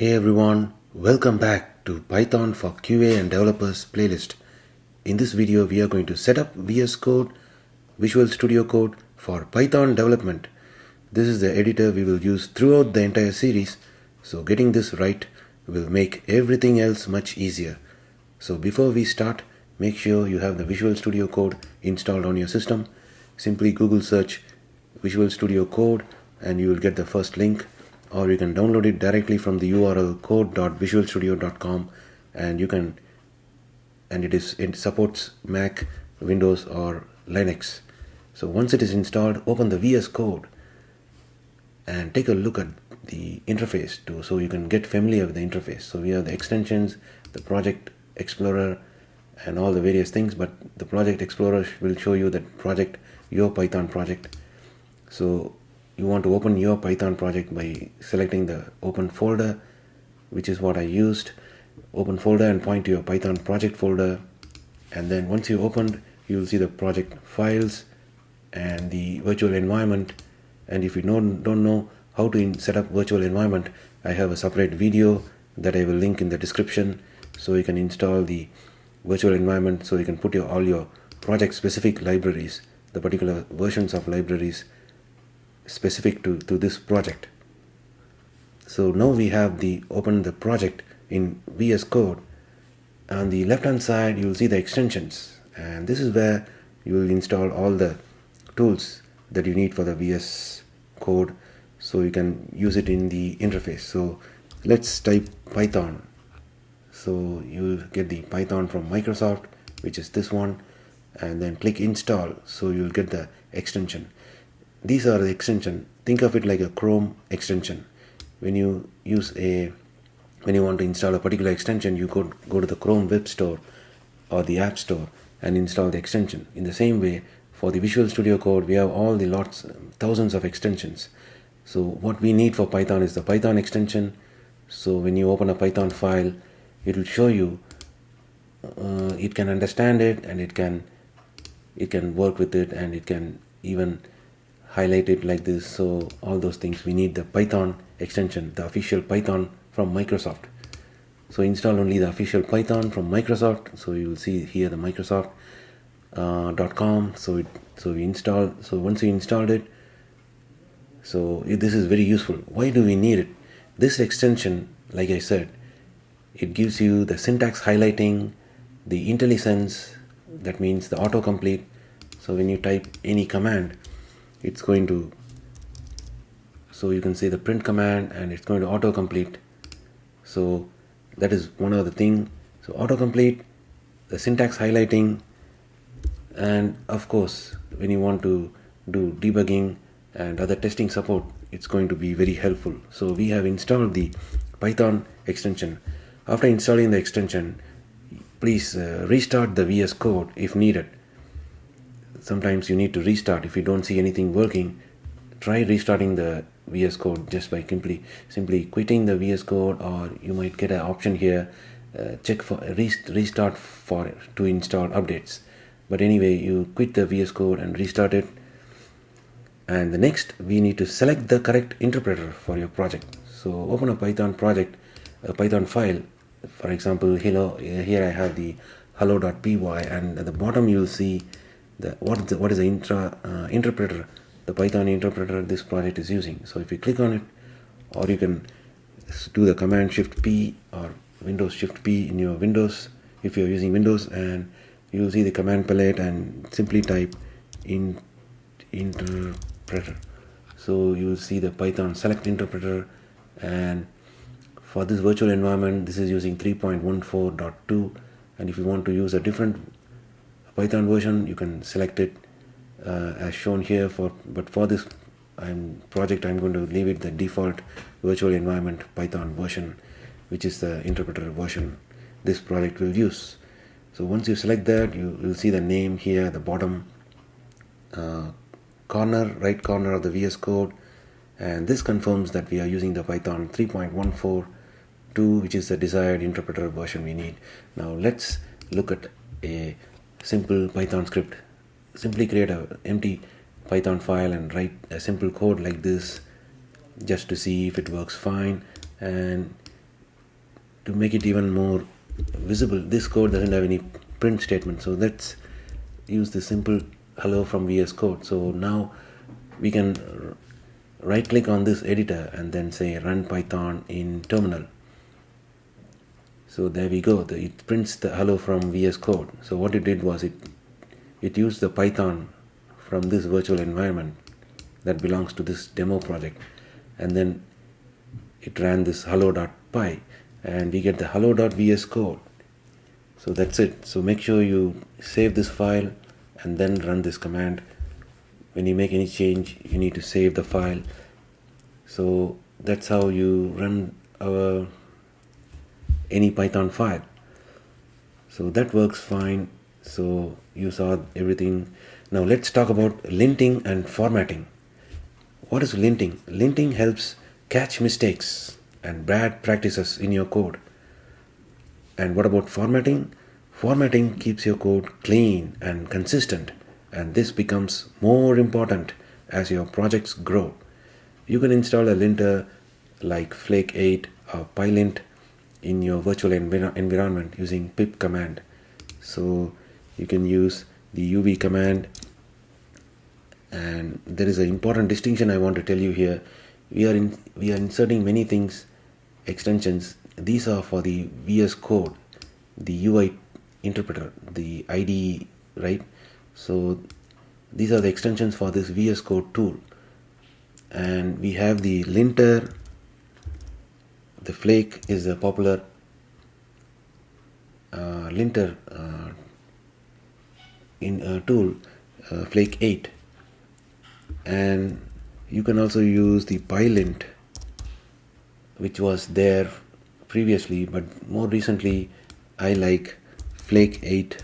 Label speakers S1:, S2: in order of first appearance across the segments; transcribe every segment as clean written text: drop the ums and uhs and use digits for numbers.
S1: Hey everyone, welcome back to Python for QA and Developers playlist. In this video, we are going to set up VS Code, Visual Studio Code for Python development. This is the editor we will use throughout the entire series, so getting this right will make everything else much easier. So before we start, make sure you have the Visual Studio Code installed on your system. Simply Google search Visual Studio Code and you will get the first link, or you can download it directly from the URL code.visualstudio.com, and it supports Mac, Windows or Linux. So once it is installed, open the VS Code and take a look at the interface so you can get familiar with the interface. So we have the extensions, the project explorer and all the various things, but the project explorer will show you that project, your Python project. So you want to open your Python project by selecting the open folder, which is what I used. Open folder and point to your Python project folder, and then once you opened, you will see the project files and the virtual environment. And if you don't know how to set up virtual environment, I have a separate video that I will link in the description, so you can install the virtual environment, so you can put all your project specific libraries, the particular versions of libraries specific to this project. So now we have open the project in VS Code. On the left hand side you will see the extensions, and this is where you will install all the tools that you need for the VS Code, so you can use it in the interface. So let's type Python. So you will get the Python from Microsoft, which is this one, and then click install, so you will get the extension. These are the extension. Think of it like a Chrome extension. When you want to install a particular extension, you go to the Chrome Web Store or the App Store and install the extension. In the same way, for the Visual Studio Code, we have all the thousands of extensions. So what we need for Python is the Python extension. So when you open a Python file, it will show you, it can understand it, and it can work with it, and it can even highlight it like this. So all those things, we need the Python extension, the official Python from Microsoft. So install only the official Python from Microsoft. So you will see here the Microsoft.com. So we install. So once you installed it, so this is very useful. Why do we need it? This extension, like I said, it gives you the syntax highlighting, the IntelliSense, that means the autocomplete. So when you type any command, it's going to, so you can say the print command and it's going to autocomplete. So that is one of the thing. So autocomplete, the syntax highlighting, and of course when you want to do debugging and other testing support, it's going to be very helpful. So we have installed the Python extension. After installing the extension, please restart the VS Code if needed. Sometimes you need to restart. If you don't see anything working, try restarting the VS Code just by simply quitting the VS Code, or you might get an option here, check for restart to install updates. But anyway, you quit the VS Code and restart it. And the next, we need to select the correct interpreter for your project. So open a Python project, a Python file. For example, here I have the hello.py, and at the bottom you will see what is the interpreter, the Python interpreter this project is using. So if you click on it, or you can do the command Shift P or Windows Shift P in your Windows if you are using Windows, and you will see the command palette and simply type interpreter. So you will see the Python select interpreter, and for this virtual environment, this is using 3.14.2, and if you want to use a different Python version, you can select it as shown here. But for this project, I'm going to leave it the default virtual environment Python version, which is the interpreter version this project will use. So once you select that, you will see the name here at the bottom right corner of the VS Code, and this confirms that we are using the Python 3.14.2, which is the desired interpreter version we need. Now let's look at a simple Python script. Simply create an empty Python file and write a simple code like this, just to see if it works fine. And to make it even more visible, this code doesn't have any print statement, so let's use the simple hello from VS Code. So now we can right click on this editor and then say run Python in terminal. So there we go, it prints the hello from VS Code. So what it did was it used the Python from this virtual environment that belongs to this demo project, and then it ran this hello.py and we get the hello.vs code. So that's it. So make sure you save this file and then run this command. When you make any change, you need to save the file. So that's how you run any Python file. So that works fine. So you saw everything. Now let's talk about linting and formatting. What is linting? Linting helps catch mistakes and bad practices in your code. And what about formatting? Formatting keeps your code clean and consistent, and this becomes more important as your projects grow. You can install a linter like Flake 8 or Pylint in your virtual environment using pip command. So you can use the uv command. And there is an important distinction I want to tell you here. We are inserting many things, extensions. These are for the VS Code, the UI interpreter, the IDE, right? So these are the extensions for this VS Code tool. And we have the linter. The Flake is a popular linter tool, Flake 8. And you can also use the Pylint, which was there previously, but more recently I like Flake 8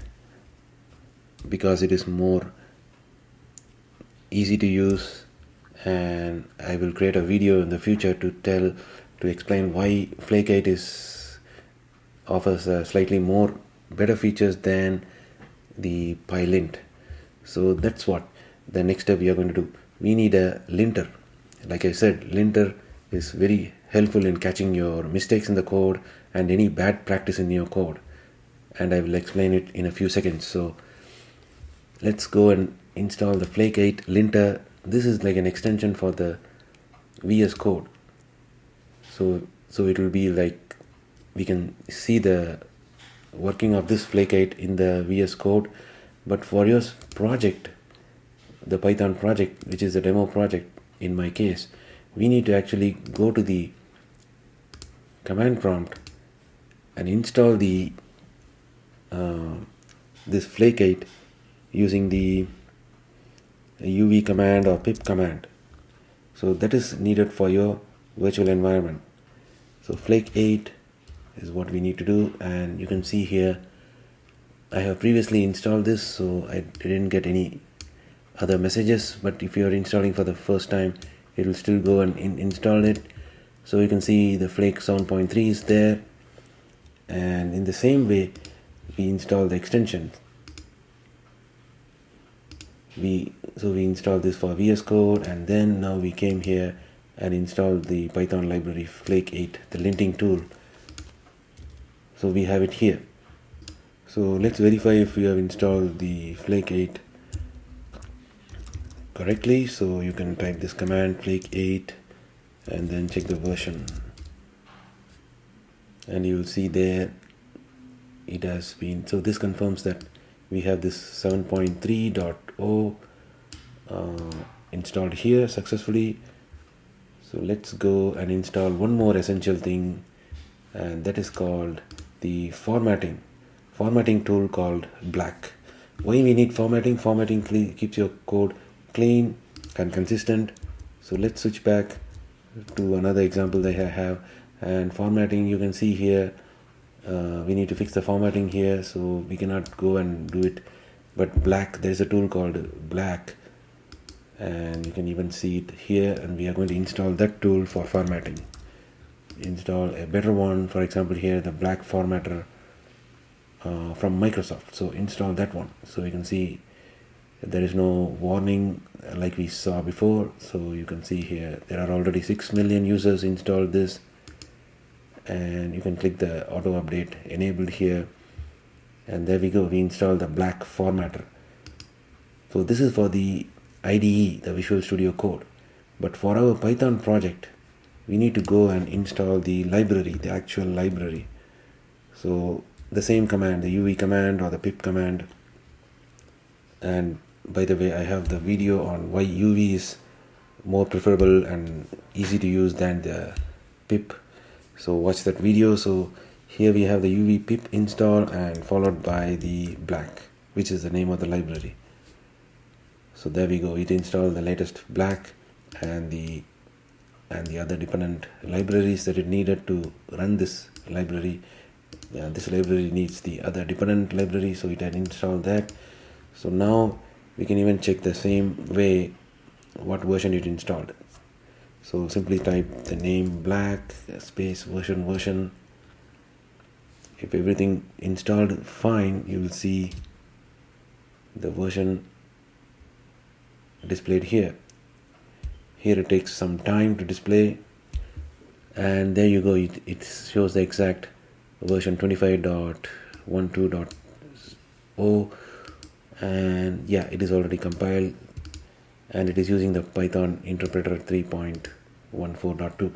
S1: because it is more easy to use, and I will create a video in the future to explain why Flake 8 offers slightly more better features than the Pylint. So that's what the next step we are going to do. We need a linter. Like I said, linter is very helpful in catching your mistakes in the code and any bad practice in your code, and I will explain it in a few seconds. So let's go and install the Flake 8 linter. This is like an extension for the VS Code. So it will be like we can see the working of this Flake 8 in the VS Code, but for your project, the Python project, which is a demo project in my case, we need to actually go to the command prompt and install the this Flake 8 using the uv command or pip command. So that is needed for your virtual environment. So Flake 8 is what we need to do, and you can see here I have previously installed this, so I didn't get any other messages, but if you are installing for the first time, it will still go and install it. So you can see the Flake 7.3 is there, and in the same way we install the extensions. We installed this for VS Code, and then now we came here and installed the Python library Flake 8, the linting tool. So we have it here. So let's verify if we have installed the Flake 8 correctly. So you can type this command Flake 8 and then check the version, and you will see there it has been. So this confirms that we have this 7.3.0 installed here successfully. So let's go and install one more essential thing, and that is called the formatting tool called Black. Why we need formatting? Formatting keeps your code clean and consistent. So let's switch back to another example that I have. And formatting, you can see here we need to fix the formatting here, so we cannot go and do it. But Black, there is a tool called Black, and you can even see it here, and we are going to install that tool for formatting. Install a better one, for example here, the Black formatter from Microsoft. So install that one. So you can see there is no warning like we saw before. So you can see here there are already 6 million users installed this, and you can click the auto update enabled here, and there we go, we installed the black formatter. So this is for the IDE, the Visual Studio Code. But for our Python project, we need to go and install the library, the actual library. So the same command, the UV command or the pip command. And by the way, I have the video on why UV is more preferable and easy to use than the pip. So watch that video. So here we have the UV pip install and followed by the black, which is the name of the library. So there we go, it installed the latest black and the other dependent libraries that it needed to run this library. This library needs the other dependent library, so it had installed that. So now we can even check the same way what version it installed. So simply type the name black space version. If everything installed fine, you will see the version displayed here. Here it takes some time to display, and there you go, it shows the exact version 25.12.0, and yeah, it is already compiled, and it is using the Python interpreter 3.14.2.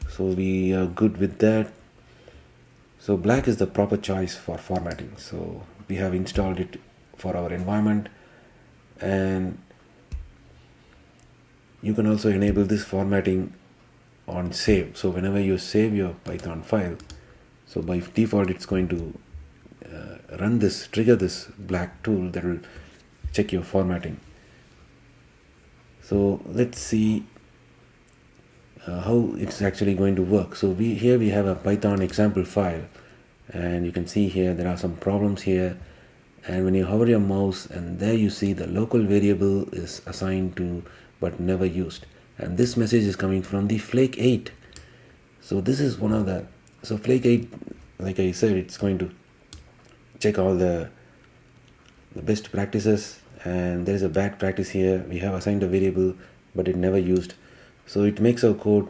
S1: so we are good with that. So black is the proper choice for formatting, so we have installed it for our environment. And you can also enable this formatting on save. So whenever you save your Python file, so by default it's going to trigger this black tool that will check your formatting. So let's see how it's actually going to work. So here we have a Python example file, and you can see here there are some problems here, and when you hover your mouse, and there you see the local variable is assigned to but never used, and this message is coming from the Flake 8. So this is one of the, so Flake 8, like I said, it's going to check all the best practices, and there is a bad practice here. We have assigned a variable but it never used, so it makes our code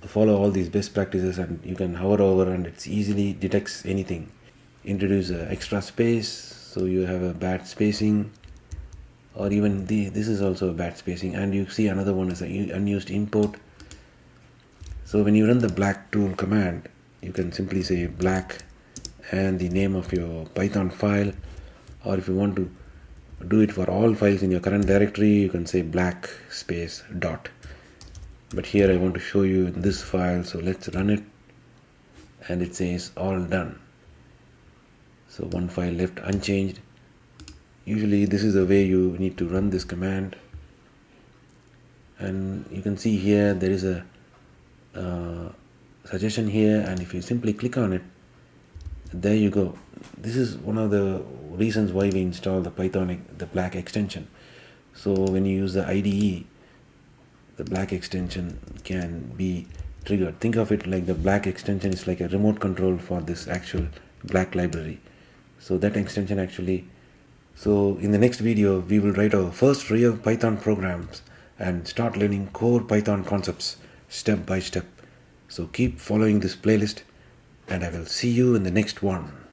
S1: follow all these best practices, and you can hover over and it easily detects anything. Introduce extra space, so you have a bad spacing, or even this is also a bad spacing, and you see another one is an unused import. So when you run the black tool command, you can simply say black and the name of your Python file, or if you want to do it for all files in your current directory, you can say black space dot. But here I want to show you in this file, so let's run it, and it says all done. So one file left unchanged. Usually this is the way you need to run this command, and you can see here there is a suggestion here, and if you simply click on it, there you go. This is one of the reasons why we install the the black extension. So when you use the IDE, the black extension can be triggered. Think of it like the black extension is like a remote control for this actual black library. So that extension actually, so in the next video we will write our first real Python programs and start learning core Python concepts step by step. So keep following this playlist, and I will see you in the next one.